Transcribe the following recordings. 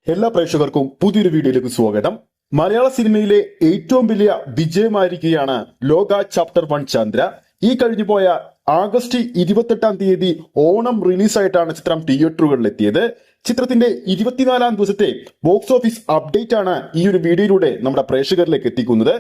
എല്ലാ പ്രേക്ഷകർക്കും പുതിയൊരു വീഡിയോയിലേക്ക് സ്വാഗതം. മലയാള സിനിമയിലെ ഏറ്റവും വലിയ വിജയമായിരിക്കുകയാണ് ലോക ചാപ്റ്റർ 1 ചന്ദ്ര. ഈ കഴിഞ്ഞു പോയ ആഗസ്റ്റ് 28 ഓണം റിലീസായിട്ടാണ് ചിത്രം തിയേറ്ററുകളിൽ എത്തിയത്. ചിത്രത്തിന്റെ 24 ദിവസത്തെ ബോക്സ് ഓഫീസ് അപ്ഡേറ്റ് ആണ് ഈ ഒരു വീഡിയോയിലൂടെ നമ്മുടെ പ്രേക്ഷകരിലേക്ക് എത്തിക്കുന്നത്.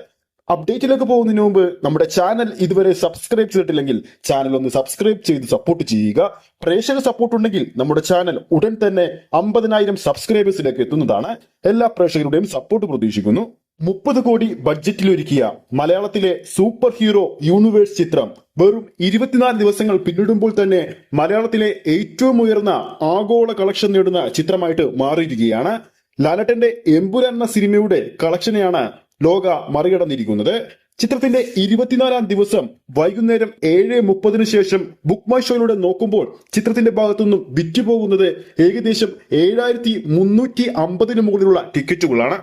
അപ്ഡേറ്റിലേക്ക് പോകുന്നതിന് മുമ്പ് നമ്മുടെ ചാനൽ ഇതുവരെ സബ്സ്ക്രൈബ് ചെയ്തിട്ടില്ലെങ്കിൽ ചാനൽ ഒന്ന് സബ്സ്ക്രൈബ് ചെയ്ത് സപ്പോർട്ട് ചെയ്യുക. പ്രേക്ഷക സപ്പോർട്ട് ഉണ്ടെങ്കിൽ നമ്മുടെ ചാനൽ ഉടൻ തന്നെ 50,000 സബ്സ്ക്രൈബേഴ്സിലേക്ക് എത്തുന്നതാണ്. എല്ലാ പ്രേക്ഷകരുടെയും സപ്പോർട്ട് പ്രതീക്ഷിക്കുന്നു. 30 കോടി ബഡ്ജറ്റിലൊരുക്കിയ മലയാളത്തിലെ സൂപ്പർ ഹീറോ യൂണിവേഴ്സ് ചിത്രം വെറും 24 ദിവസങ്ങൾ പിന്നിടുമ്പോൾ തന്നെ മലയാളത്തിലെ ഏറ്റവും ഉയർന്ന ആഗോള കളക്ഷൻ നേടുന്ന ചിത്രമായിട്ട് മാറിയിരിക്കുകയാണ്. ലാലേട്ടന്റെ എമ്പുരാൻ എന്ന സിനിമയുടെ കളക്ഷനെയാണ് ലോക മറികടന്നിരിക്കുന്നത്. ചിത്രത്തിന്റെ 24 ദിവസം വൈകുന്നേരം 7:30 ശേഷം ബുക്ക് മൈ ഷോയിലൂടെ നോക്കുമ്പോൾ ചിത്രത്തിന്റെ ഭാഗത്തുനിന്നും വിറ്റുപോകുന്നത് ഏകദേശം 7,350 മുകളിലുള്ള ടിക്കറ്റുകളാണ്.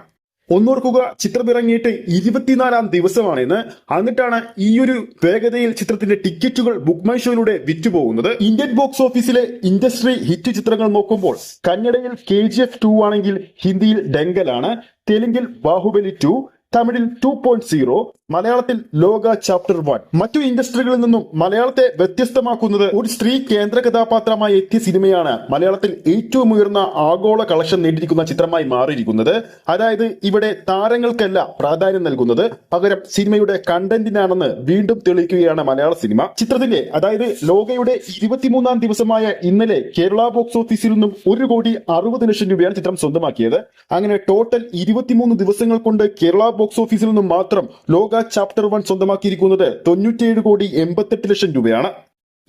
ഒന്നോർക്കുക, ചിത്രം ഇറങ്ങിയിട്ട് 24 ദിവസമാണെന്ന്. എന്നിട്ടാണ് ഈ ഒരു വേഗതയിൽ ചിത്രത്തിന്റെ ടിക്കറ്റുകൾ ബുക്ക് മൈ ഷോയിലൂടെ വിറ്റുപോകുന്നത്. ഇന്ത്യൻ ബോക്സ് ഓഫീസിലെ ഇൻഡസ്ട്രി ഹിറ്റ് ചിത്രങ്ങൾ നോക്കുമ്പോൾ കന്നഡയിൽ KGF 2 ആണെങ്കിൽ ഹിന്ദിയിൽ ഡെങ്കലാണ്, തെലുങ്കിൽ ബാഹുബലി 2, തമിഴിൽ 2.0, മലയാളത്തിൽ ലോക ചാപ്റ്റർ 1. മറ്റു ഇൻഡസ്ട്രികളിൽ നിന്നും മലയാളത്തെ വ്യത്യസ്തമാക്കുന്നത് ഒരു സ്ത്രീ കേന്ദ്ര കഥാപാത്രമായി എത്തിയ സിനിമയാണ് മലയാളത്തിൽ ഏറ്റവും ഉയർന്ന ആഗോള കളക്ഷൻ നേടിയിരിക്കുന്ന ചിത്രമായി മാറിയിരിക്കുന്നത്. അതായത് ഇവിടെ താരങ്ങൾക്കല്ല പ്രാധാന്യം നൽകുന്നത്, പകരം സിനിമയുടെ കണ്ടന്റിനാണെന്ന് വീണ്ടും തെളിയിക്കുകയാണ് മലയാള സിനിമ. ചിത്രത്തിന്റെ അതായത് ലോകയുടെ 23 ദിവസമായ ഇന്നലെ കേരള ബോക്സ് ഓഫീസിൽ നിന്നും 1,60,00,000 രൂപയാണ് ചിത്രം സ്വന്തമാക്കിയത്. അങ്ങനെ ടോട്ടൽ 23 ദിവസങ്ങൾ കൊണ്ട് കേരള ബോക്സ് ഓഫീസിൽ നിന്നും മാത്രം ലോക ചാപ്റ്റർ 1 സ്വന്തമാക്കിയിരിക്കുന്നത് 97,88,00,000 രൂപയാണ്.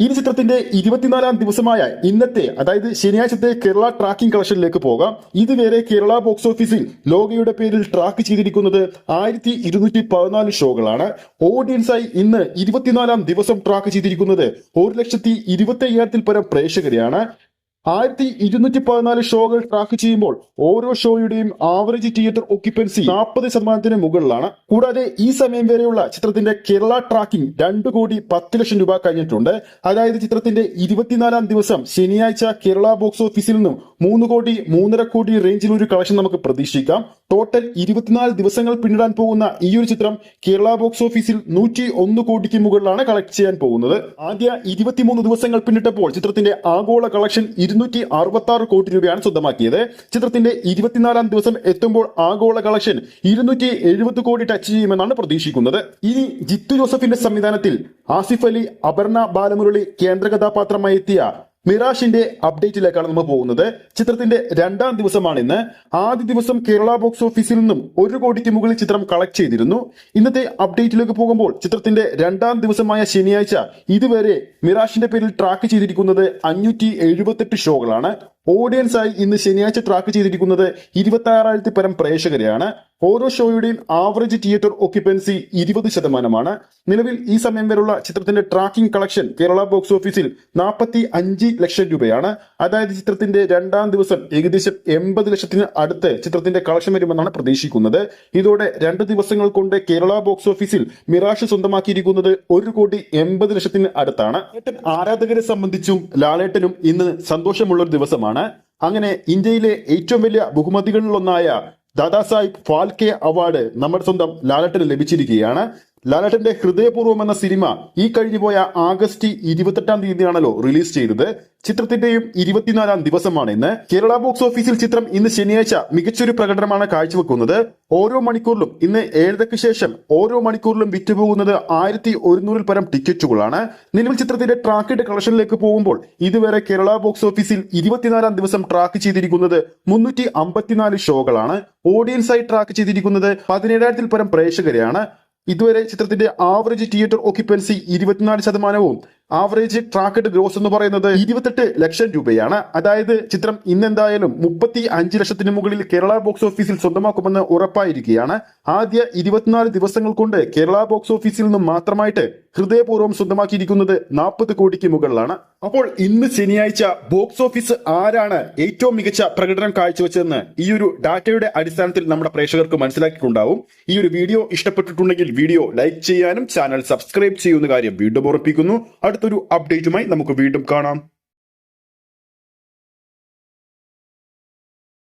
ഈ ചിത്രത്തിന്റെ 24 ദിവസമായ ഇന്നത്തെ അതായത് ശനിയാഴ്ചത്തെ കേരള ട്രാക്കിംഗ് കളക്ഷനിലേക്ക് പോകാം. ഇതുവരെ കേരള ബോക്സ് ഓഫീസിൽ ലോകയുടെ പേരിൽ ട്രാക്ക് ചെയ്തിരിക്കുന്നത് 1214 ഷോകളാണ്. ഓഡിയൻസായി ഇന്ന് 24 ദിവസം ട്രാക്ക് ചെയ്തിരിക്കുന്നത് 1,25,000 പരം പ്രേക്ഷകരെയാണ്. 1214 ഷോകൾ ട്രാക്ക് ചെയ്യുമ്പോൾ ഓരോ ഷോയുടെയും ആവറേജ് തിയേറ്റർ ഒക്യുപ്പൻസി 40% മുകളിലാണ്. കൂടാതെ ഈ സമയം വരെയുള്ള ചിത്രത്തിന്റെ കേരള ട്രാക്കിംഗ് 2,10,00,000 രൂപ കഴിഞ്ഞിട്ടുണ്ട്. അതായത് ചിത്രത്തിന്റെ 24 ദിവസം ശനിയാഴ്ച കേരള ബോക്സ് ഓഫീസിൽ നിന്നും 3 കോടി 3.5 കോടി റേഞ്ചിൽ ഒരു കളക്ഷൻ നമുക്ക് പ്രതീക്ഷിക്കാം. ടോട്ടൽ 24 ദിവസങ്ങൾ പിന്നിടാൻ പോകുന്ന ഈ ഒരു ചിത്രം കേരള ബോക്സ് ഓഫീസിൽ 101 കോടിക്ക് മുകളിലാണ് കളക്ട് ചെയ്യാൻ പോകുന്നത്. ആദ്യ 23 ദിവസങ്ങൾ പിന്നിട്ടപ്പോൾ ചിത്രത്തിന്റെ ആഗോള കളക്ഷൻ 266 കോടി രൂപയാണ് സ്വന്തമാക്കിയത്. ചിത്രത്തിന്റെ 24 ദിവസം എത്തുമ്പോൾ ആഗോള കളക്ഷൻ 270 കോടി ടച്ച് ചെയ്യുമെന്നാണ് പ്രതീക്ഷിക്കുന്നത്. ഇനി ജിത്തു ജോസഫിന്റെ സംവിധാനത്തിൽ ആസിഫ് അലി, അപർണ ബാലമുരളി കേന്ദ്ര കഥാപാത്രമായി എത്തിയ മിറാഷിന്റെ അപ്ഡേറ്റിലേക്കാണ് നമ്മൾ പോകുന്നത്. ചിത്രത്തിന്റെ 2ാം ദിവസമാണ് ഇന്ന്. ആദ്യ ദിവസം കേരള ബോക്സ് ഓഫീസിൽ നിന്നും 1 കോടിക്ക് മുകളിൽ ചിത്രം കളക്ട് ചെയ്തിരുന്നു. ഇന്നത്തെ അപ്ഡേറ്റിലേക്ക് പോകുമ്പോൾ ചിത്രത്തിന്റെ 2ാം ദിവസമായ ശനിയാഴ്ച ഇതുവരെ മിറാഷിന്റെ പേരിൽ ട്രാക്ക് ചെയ്തിരിക്കുന്നത് 578 ഷോകളാണ്. ഓഡിയൻസായി ഇന്ന് ശനിയാഴ്ച ട്രാക്ക് ചെയ്തിരിക്കുന്നത് 26,000 പരം പ്രേക്ഷകരെയാണ്. ഓരോ ഷോയുടെയും ആവറേജ് തിയേറ്റർ ഒക്യുപ്പൻസി 20%. നിലവിൽ ഈ സമയം വരെയുള്ള ചിത്രത്തിന്റെ ട്രാക്കിംഗ് കളക്ഷൻ കേരള ബോക്സ് ഓഫീസിൽ 45 ലക്ഷം രൂപയാണ്. അതായത് ചിത്രത്തിന്റെ 2ാം ദിവസം ഏകദേശം 80 ലക്ഷത്തിന് അടുത്ത് ചിത്രത്തിന്റെ കളക്ഷൻ വരുമെന്നാണ് പ്രതീക്ഷിക്കുന്നത്. ഇതോടെ 2 ദിവസങ്ങൾ കൊണ്ട് കേരള ബോക്സ് ഓഫീസിൽ മിറാഷ് സ്വന്തമാക്കിയിരിക്കുന്നത് 1,80,00,000 അടുത്താണ്. ആരാധകരെ സംബന്ധിച്ചും ലാലേട്ടനും ഇന്ന് സന്തോഷമുള്ള ഒരു ദിവസമാണ്. അങ്ങനെ ഇന്ത്യയിലെ ഏറ്റവും വലിയ ബഹുമതികളിലൊന്നായ ദാദാസാഹിബ് ഫാൽക്കെ അവാർഡ് നമ്മുടെ സ്വന്തം ലാലേട്ടന് ലഭിച്ചിരിക്കുകയാണ്. ലാലേട്ടന്റെ ഹൃദയപൂർവ്വം എന്ന സിനിമ ഈ കഴിഞ്ഞു പോയ ആഗസ്റ്റ് 28 റിലീസ് ചെയ്തത്. ചിത്രത്തിന്റെയും 24 ദിവസമാണ് ഇന്ന്. കേരള ബോക്സ് ഓഫീസിൽ ചിത്രം ഇന്ന് ശനിയാഴ്ച മികച്ചൊരു പ്രകടനമാണ് കാഴ്ചവെക്കുന്നത്. ഓരോ മണിക്കൂറിലും ഇന്ന് 7:00 ശേഷം ഓരോ മണിക്കൂറിലും വിറ്റുപോകുന്നത് 1,100 പരം ടിക്കറ്റുകളാണ്. നിലവിൽ ചിത്രത്തിന്റെ ട്രാക്കിന്റെ കളക്ഷനിലേക്ക് പോകുമ്പോൾ ഇതുവരെ കേരള ബോക്സ് ഓഫീസിൽ 24 ദിവസം ട്രാക്ക് ചെയ്തിരിക്കുന്നത് 354 ഷോകളാണ്. ഓഡിയൻസായി ട്രാക്ക് ചെയ്തിരിക്കുന്നത് 17,000 പരം പ്രേക്ഷകരെയാണ്. ഇതുവരെ ചിത്രത്തിന്റെ average theatre occupancy 24%, average tracked gross എന്ന് പറയുന്നത് 28 ലക്ഷം രൂപയാണ്. അതായത് ചിത്രം ഇന്നെന്തായാലും 35 ലക്ഷത്തിന് മുകളിൽ കേരള ബോക്സ് ഓഫീസിൽ സ്വന്തമാക്കുമെന്ന് ഉറപ്പായിരിക്കുകയാണ്. ആദ്യ 24 ദിവസങ്ങൾ കൊണ്ട് കേരള ബോക്സ് ഓഫീസിൽ നിന്നും മാത്രമായിട്ട് ഹൃദയപൂർവ്വം സ്വന്തമാക്കിയിരിക്കുന്നത് 40 കോടിക്ക് മുകളിലാണ്. അപ്പോൾ ഇന്ന് ശനിയാഴ്ച ബോക്സ് ഓഫീസ് ആരാണ് ഏറ്റവും മികച്ച പ്രകടനം കാഴ്ചവെച്ചതെന്ന് ഈ ഒരു ഡാറ്റയുടെ അടിസ്ഥാനത്തിൽ നമ്മുടെ പ്രേക്ഷകർക്ക് മനസ്സിലാക്കിയിട്ടുണ്ടാവും. ഈ ഒരു വീഡിയോ ഇഷ്ടപ്പെട്ടിട്ടുണ്ടെങ്കിൽ വീഡിയോ ലൈക്ക് ചെയ്യാനും ചാനൽ സബ്സ്ക്രൈബ് ചെയ്യുന്ന കാര്യം വീണ്ടും ഓർമ്മിപ്പിക്കുന്നു. അടുത്തൊരു അപ്ഡേറ്റുമായി നമുക്ക് വീണ്ടും കാണാം.